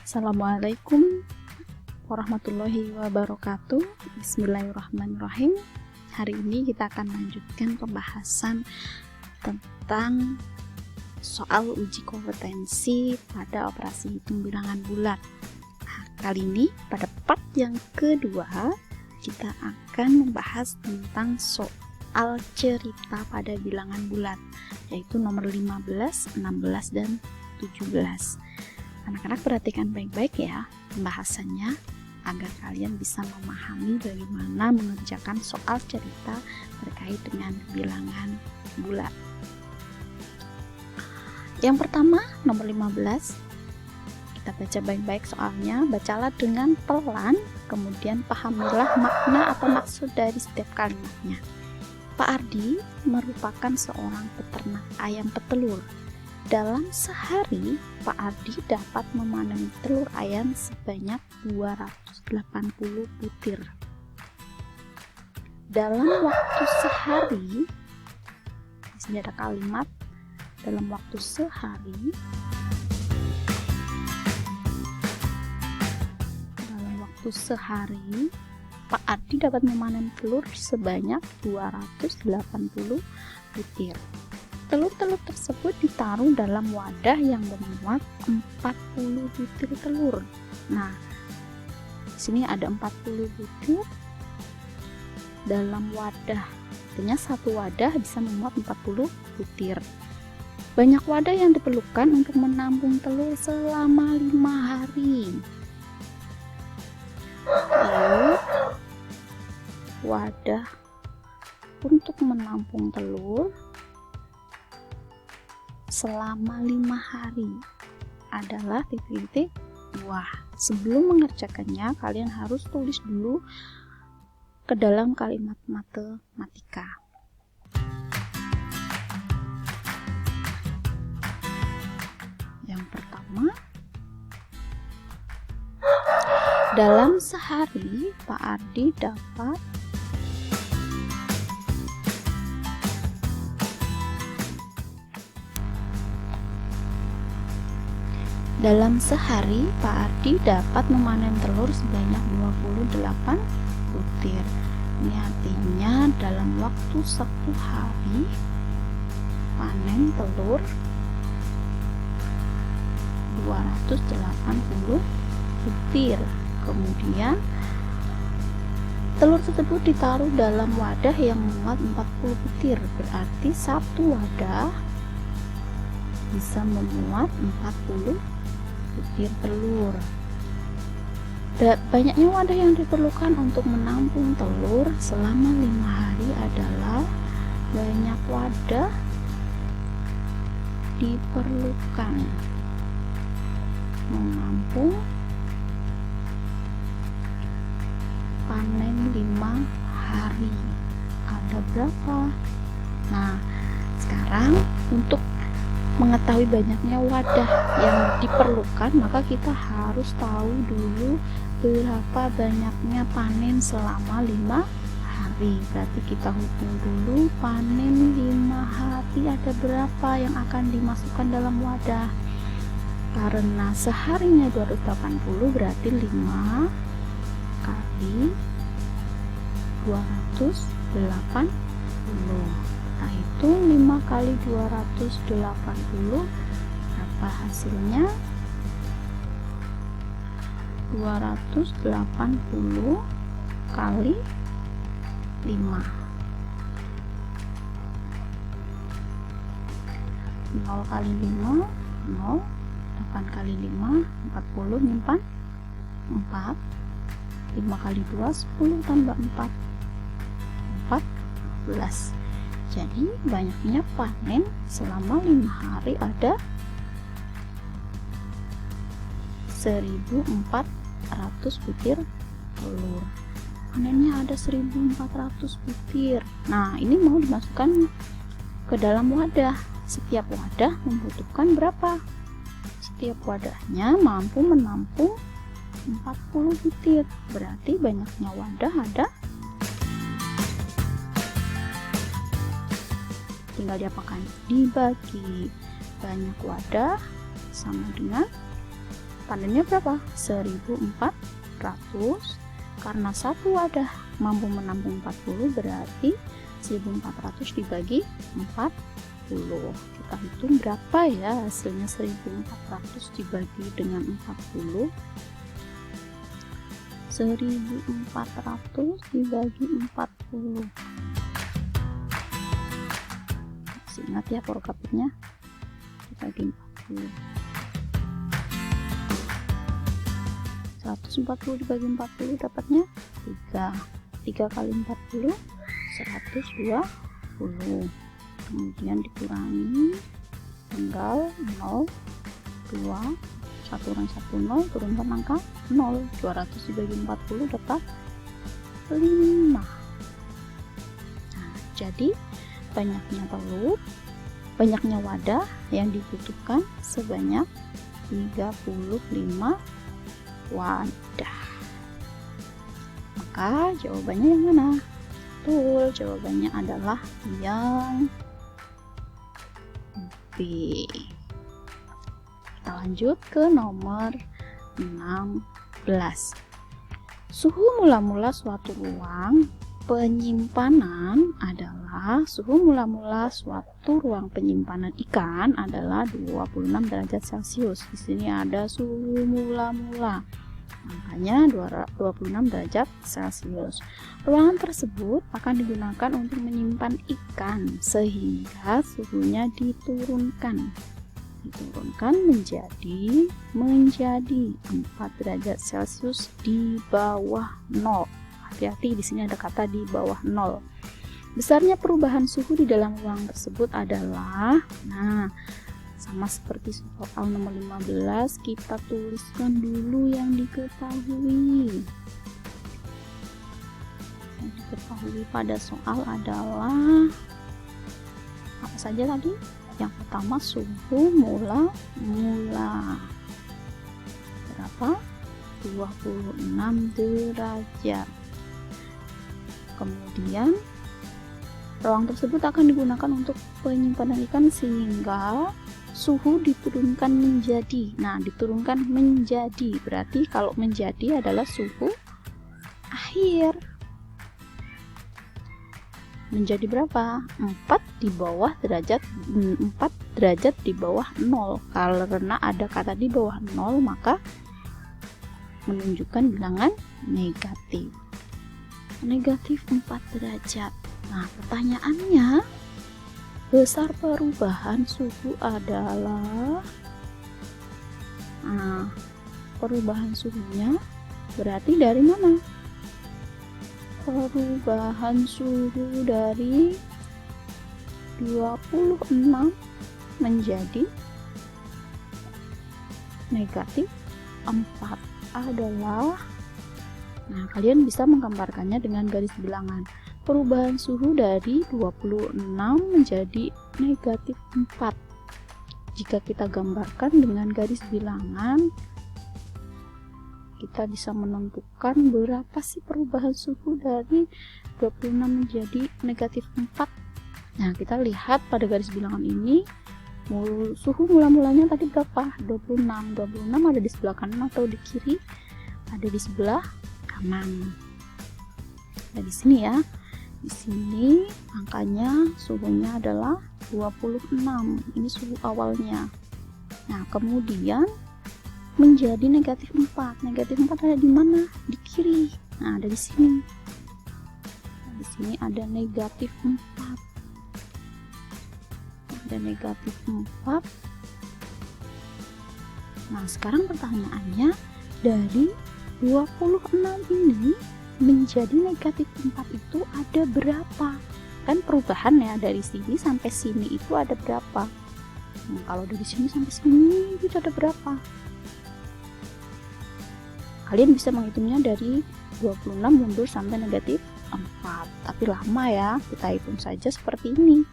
Assalamualaikum warahmatullahi wabarakatuh. Bismillahirrahmanirrahim. Hari ini kita akan lanjutkan pembahasan tentang soal uji kompetensi pada operasi hitung bilangan bulat. Nah, kali ini pada part yang kedua kita akan membahas tentang soal cerita pada bilangan bulat, yaitu nomor 15, 16, dan 17. Anak-anak perhatikan baik-baik ya pembahasannya agar kalian bisa memahami bagaimana mengerjakan soal cerita terkait dengan bilangan bulat. Yang pertama, nomor 15. Kita baca baik-baik soalnya, bacalah dengan pelan, kemudian pahamilah makna atau maksud dari setiap kalimatnya. Pak Ardi merupakan seorang peternak ayam petelur. Dalam sehari, Pak Ardi dapat memanen telur ayam sebanyak 280 butir. Dalam waktu sehari, di sini ada kalimat dalam waktu sehari. Dalam waktu sehari, Pak Ardi dapat memanen telur sebanyak 280 butir. Telur-telur tersebut ditaruh dalam wadah yang memuat 40 butir telur. Nah, di sini ada 40 butir dalam wadah. Artinya satu wadah bisa memuat 40 butir. Banyak wadah yang diperlukan untuk menampung telur selama 5 hari. Lalu, wadah untuk menampung telur selama 5 hari adalah titik-titik. Wah, sebelum mengerjakannya kalian harus tulis dulu ke dalam kalimat matematika. Yang pertama, dalam sehari Pak Ardi dapat Pak Ardi dapat memanen telur sebanyak 28 butir. Ini artinya dalam waktu 1 hari panen telur 280 butir. Kemudian telur tersebut ditaruh dalam wadah yang memuat 40 butir. Berarti satu wadah bisa memuat 40 butir telur. Banyaknya wadah yang diperlukan untuk menampung telur selama 5 hari adalah banyak wadah diperlukan menampung panen 5 hari. Ada berapa? Nah, sekarang untuk mengetahui banyaknya wadah yang diperlukan, maka kita harus tahu dulu berapa banyaknya panen selama 5 hari. Berarti kita hitung dulu panen 5 hari ada berapa yang akan dimasukkan dalam wadah. Karena seharinya 280, berarti 5 kali 280. Nah, itu 5 kali 280 berapa hasilnya? 280 kali 5. 0 kali 5 0, 8 kali 5 40, nyimpan 4. 5 kali 2 10 tambah 4 14. Jadi banyaknya panen selama 5 hari ada 1400 butir telur. Panennya ada 1400 butir. Nah, ini mau dimasukkan ke dalam wadah. Setiap wadah membutuhkan berapa? Setiap wadahnya mampu menampung 40 butir. Berarti banyaknya wadah ada, tinggal diapakan? Dibagi. Banyak wadah sama dengan Panennya berapa? 1400. Karena satu wadah mampu menampung 40, berarti 1400 dibagi 40. Kita hitung berapa ya hasilnya. 1400 dibagi dengan 40. 1400 dibagi 40. Masih ingat ya porokapitnya? Dibagi 40. 140 dibagi 40 dapatnya 3. 3 kali 40 120. Kemudian dikurangi, tinggal 0, 2, 1 kurang 1 0, turunkan angka 0. 200 dibagi 40 dapat 5. Nah, jadi banyaknya wadah yang dibutuhkan sebanyak 35 wadah. Maka jawabannya yang mana? Betul, jawabannya adalah yang B. Kita lanjut ke nomor 16. Suhu mula-mula suatu ruang penyimpanan adalah ikan adalah 26 derajat Celcius. Di sini ada suhu mula-mula, makanya 26 derajat Celcius. Ruangan tersebut akan digunakan untuk menyimpan ikan, sehingga suhunya diturunkan menjadi 4 derajat Celcius di bawah 0. Hati-hati, di sini ada kata di bawah 0. Besarnya perubahan suhu di dalam ruang tersebut adalah, nah, sama seperti soal nomor 15, kita tuliskan dulu yang diketahui. Yang diketahui pada soal adalah apa saja tadi? Yang pertama suhu mula-mula berapa? 26 derajat. Kemudian ruang tersebut akan digunakan untuk penyimpanan ikan, sehingga suhu diturunkan menjadi. Nah, diturunkan menjadi berarti kalau menjadi adalah suhu akhir. Menjadi berapa? 4 derajat di bawah 0. Karena ada kata di bawah 0, maka menunjukkan bilangan negatif. Negatif 4 derajat. Nah, pertanyaannya, besar perubahan suhu adalah, nah, perubahan suhunya berarti dari mana? Perubahan suhu dari 26 menjadi negatif 4 adalah, nah, kalian bisa menggambarkannya dengan garis bilangan. Perubahan suhu dari 26 menjadi negatif 4. Jika kita gambarkan dengan garis bilangan, kita bisa menentukan berapa sih perubahan suhu dari 26 menjadi negatif 4. Nah, kita lihat pada garis bilangan ini, suhu mula-mulanya tadi berapa? 26. 26 ada di sebelah kanan atau di kiri? Ada di sebelah kanan. Nah, di sini ya. Di sini angkanya suhunya adalah 26. Ini suhu awalnya. Nah, kemudian menjadi negatif 4. Negatif 4 ada di mana? Di kiri. Nah, ada di sini. Nah, di sini ada negatif 4. Ada negatif 4. Nah, sekarang pertanyaannya, dari 26 ini menjadi negatif 4 itu ada berapa? Kan perubahan ya, dari sini sampai sini itu ada berapa? Nah, kalau dari sini sampai sini itu ada berapa? Kalian bisa menghitungnya dari 26 mundur sampai negatif 4. Tapi lama ya, kita hitung saja seperti ini.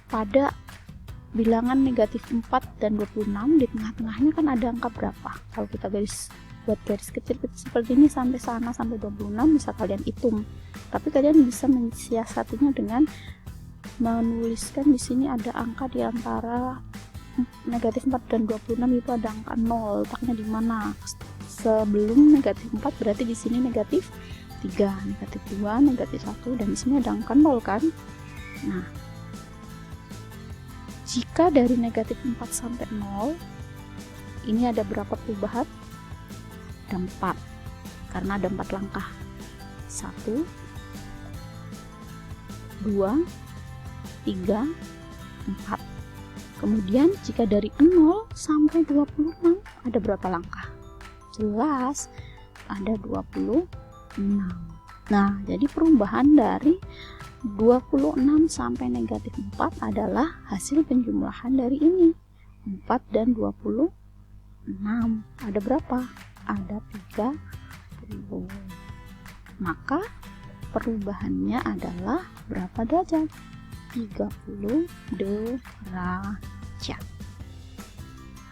Pada bilangan negatif 4 dan 26, di tengah-tengahnya kan ada angka berapa? Kalau kita buat garis kecil seperti ini sampai sana, sampai 26, bisa kalian hitung. Tapi kalian bisa mensiasatinya dengan menuliskan di sini ada angka di antara negatif 4 dan 26 itu ada angka 0, letaknya di mana? Sebelum negatif 4 berarti di sini negatif 3, negatif 2, negatif 1, dan di sini ada angka 0 kan? Nah, jika dari negatif 4 sampai 0, ini ada berapa perubahan? Ada 4, karena ada 4 langkah. 1, 2, 3, 4. Kemudian jika dari 0 sampai 26 ada berapa langkah? Jelas ada 26. Nah, jadi perubahan dari 26 sampai negatif 4 adalah hasil penjumlahan dari ini, 4 dan 26. Ada berapa? Ada 30. Maka perubahannya adalah berapa derajat? 30 derajat.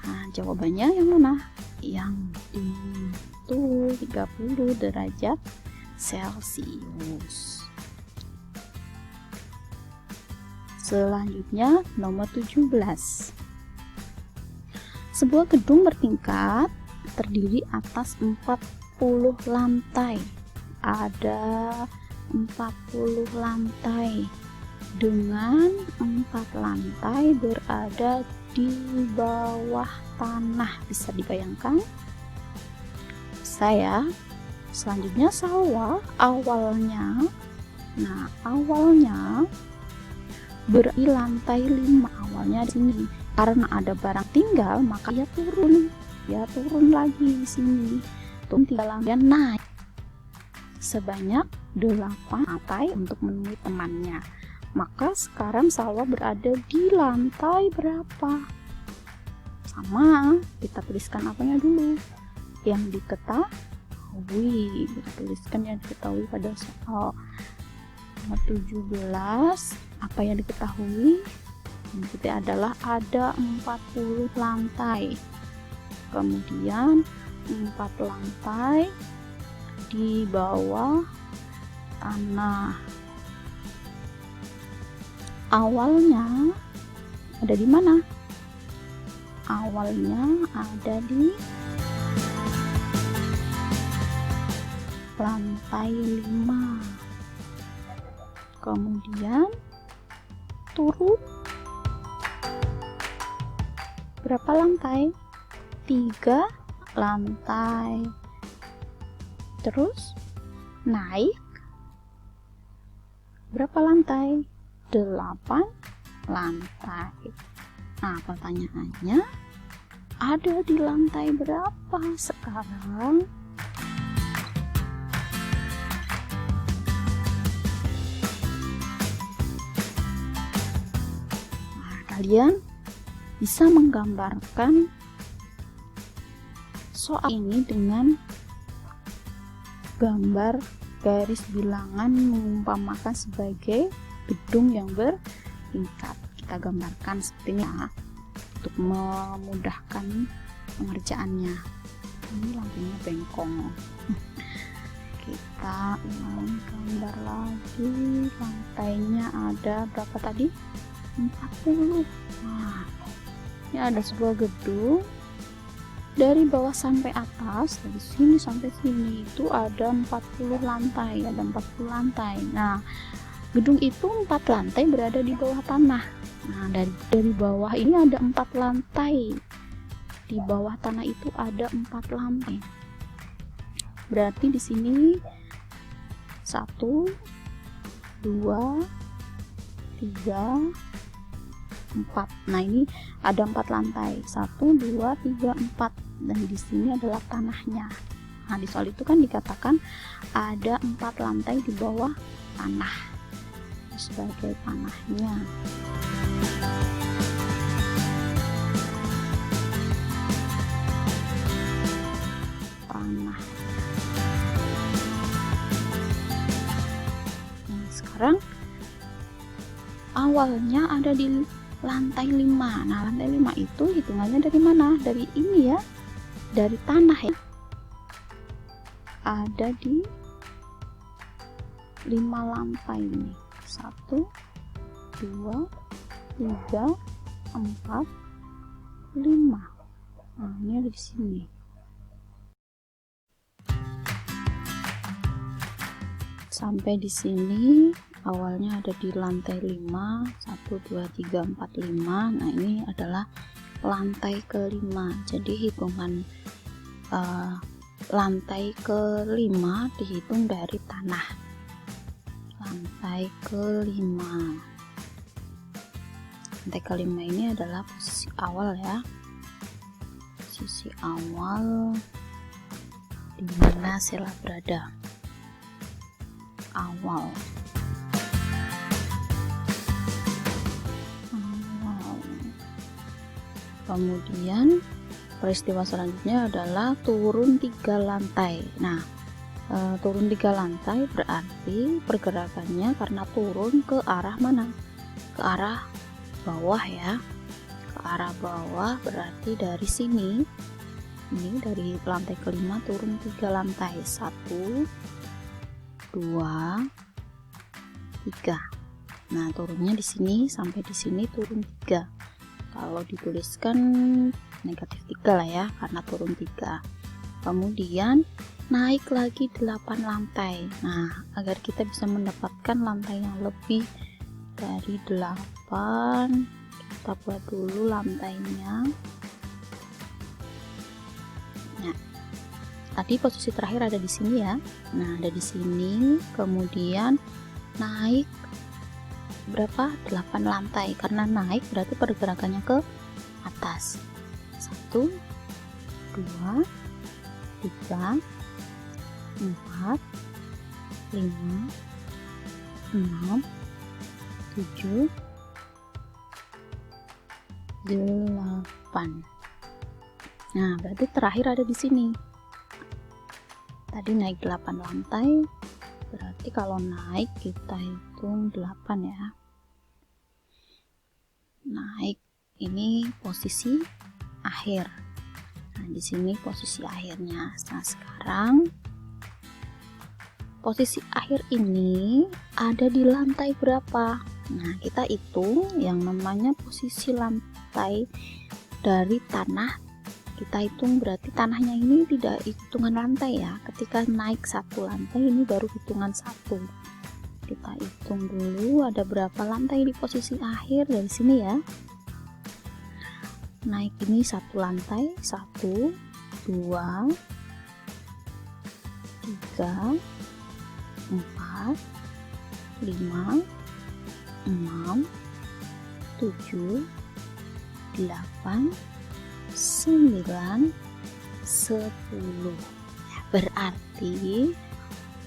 Nah, jawabannya yang mana? Yang itu 30 derajat Celcius. Selanjutnya nomor 17. Sebuah gedung bertingkat terdiri atas 40 lantai. Ada 40 lantai dengan 4 lantai berada di bawah tanah. Bisa dibayangkan? Saya selanjutnya sawah awalnya. Nah, awalnya berarti lantai 5, awalnya di sini. Karena ada barang tinggal, maka dia turun lagi di sini. Tinggal dia naik sebanyak 8 lantai untuk menemui temannya. Maka sekarang sawah berada di lantai berapa? Sama, kita tuliskan apanya dulu? Yang diketahui. Kita tuliskan yang diketahui pada soal nomor 17. Apa yang diketahui? Yang ketiga adalah ada 40 lantai. Kemudian 4 lantai di bawah tanah. Awalnya ada di mana? Awalnya ada di lantai 5. Kemudian turun berapa lantai? 3 lantai. Terus naik berapa lantai? 8 lantai. Nah, pertanyaannya ada di lantai berapa sekarang? Nah, kalian bisa menggambarkan soal ini dengan gambar garis bilangan mengumpamakan sebagai gedung yang bertingkat. Kita gambarkan seperti ini ya, untuk memudahkan pengerjaannya. Ini lantainya bengkong. Kita ulang gambar lagi. Lantainya ada berapa tadi? 40. Nah, ini ada sebuah gedung. Dari bawah sampai atas, dari sini sampai sini itu ada 40 lantai, ada 40 lantai. Nah, gedung itu 4 lantai berada di bawah tanah. Nah, dari bawah ini ada 4 lantai. Di bawah tanah itu ada 4 lantai. Berarti di sini 1, 2, 3, 4. Nah, ini ada 4 lantai. 1, 2, 3, 4. Dan di sini adalah tanahnya. Nah, di soal itu kan dikatakan ada 4 lantai di bawah tanah sebagai tanahnya. Tanah. Nah, sekarang awalnya ada di lantai 5. Nah, lantai 5 itu hitungannya dari mana? Dari ini ya, dari tanah ya. Ada di 5 lantai ini. 1, 2, 3, 4, 5. Nah, ini ada di sini. Sampai di sini awalnya ada di lantai 5, 1 2 3 4 5. Nah, ini adalah lantai kelima. Jadi hitungan lantai kelima dihitung dari tanah. Lantai kelima. Lantai kelima ini adalah posisi awal ya. Posisi awal di mana sela berada. Awal. Kemudian peristiwa selanjutnya adalah turun 3 lantai. Nah, turun 3 lantai berarti pergerakannya karena turun ke arah mana? Ke arah bawah ya. Ke arah bawah berarti dari sini. Ini dari lantai kelima turun 3 lantai. 1 2 3. Nah, turunnya di sini sampai di sini turun 3. Kalau dituliskan negatif 3 lah ya, karena turun 3. Kemudian naik lagi 8 lantai. Nah, agar kita bisa mendapatkan lantai yang lebih dari 8, kita buat dulu lantainya. Nah, tadi posisi terakhir ada di sini ya. Nah, ada di sini, kemudian naik berapa? 8 lantai. Karena naik berarti pergerakannya ke atas. 1 2 3 4 5 6 7 8. Nah, berarti terakhir ada di sini. Tadi naik 8 lantai, berarti kalau naik kita hitung 8 ya. Naik ini posisi akhir. Nah, di sini posisi akhirnya. Nah, sekarang posisi akhir ini ada di lantai berapa? Nah, kita hitung yang namanya posisi lantai dari tanah. Kita hitung berarti tanahnya ini tidak hitungan lantai ya. Ketika naik 1 lantai ini baru hitungan 1. Kita hitung dulu ada berapa lantai di posisi akhir dari sini ya. Naik ini 1 lantai, 1 2 3 4 5 6 7 8 9 10. Berarti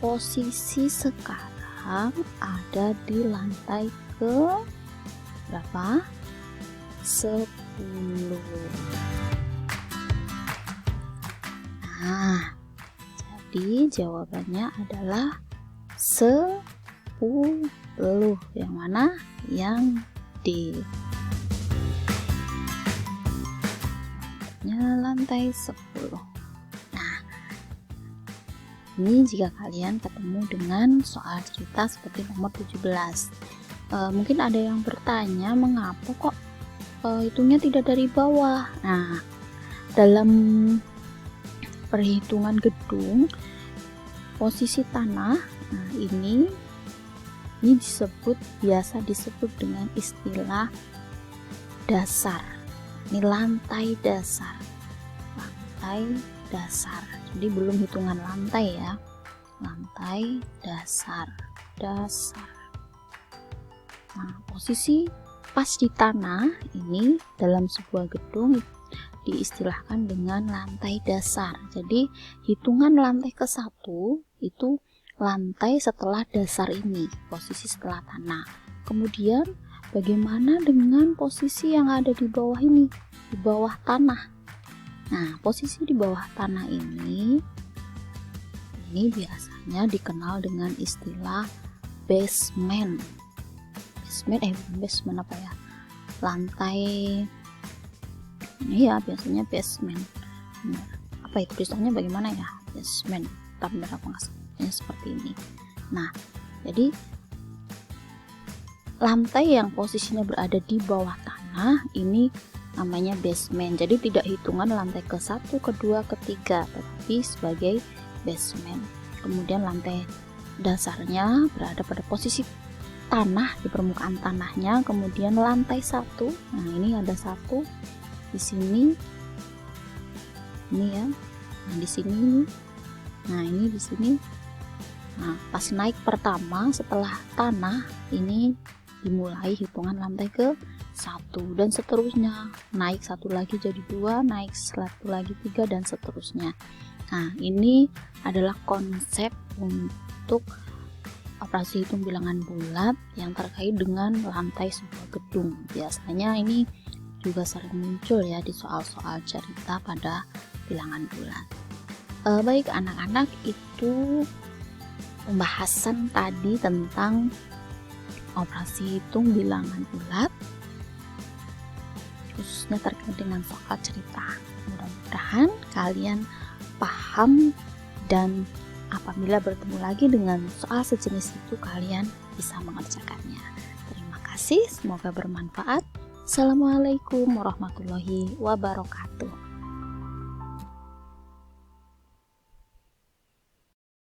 posisi sekarang ada di lantai ke berapa? 10. Nah, jadi jawabannya adalah 10. Yang mana? Yang D. Lantai 10. Nah, ini jika kalian ketemu dengan soal cerita seperti nomor 17. Mungkin ada yang bertanya, mengapa kok hitungnya tidak dari bawah? Nah, dalam perhitungan gedung, posisi tanah, nah ini biasa disebut dengan istilah dasar. Ini lantai dasar. Lantai dasar. Jadi belum hitungan lantai ya. Lantai dasar. Dasar. Nah, posisi pas di tanah ini dalam sebuah gedung diistilahkan dengan lantai dasar. Jadi hitungan lantai ke-1 itu lantai setelah dasar ini, posisi setelah tanah. Kemudian bagaimana dengan posisi yang ada di bawah ini, di bawah tanah? Nah, posisi di bawah tanah ini biasanya dikenal dengan istilah basement. Basement apa ya? Lantai. Iya, biasanya basement. Apa itu tulisannya bagaimana ya? Basement. Tapi benar apa enggak? Seperti ini. Nah, jadi lantai yang posisinya berada di bawah tanah ini namanya basement. Jadi tidak hitungan lantai ke-1, ke-2, ke-3, tetapi sebagai basement. Kemudian lantai dasarnya berada pada posisi tanah, di permukaan tanahnya. Kemudian lantai 1, nah ini ada 1 di sini, ini ya, nah di sini, nah ini di sini. Nah pas naik pertama setelah tanah ini dimulai hitungan lantai ke-1 dan seterusnya, naik 1 lagi jadi 2, naik 1 lagi 3 dan seterusnya. Nah ini adalah konsep untuk operasi hitung bilangan bulat yang terkait dengan lantai sebuah gedung. Biasanya ini juga sering muncul ya di soal-soal cerita pada bilangan bulat. Baik anak-anak, itu pembahasan tadi tentang operasi hitung bilangan bulat, khususnya terkait dengan soal cerita. Mudah-mudahan kalian paham dan apabila bertemu lagi dengan soal sejenis itu kalian bisa mengerjakannya. Terima kasih, semoga bermanfaat. Assalamualaikum warahmatullahi wabarakatuh.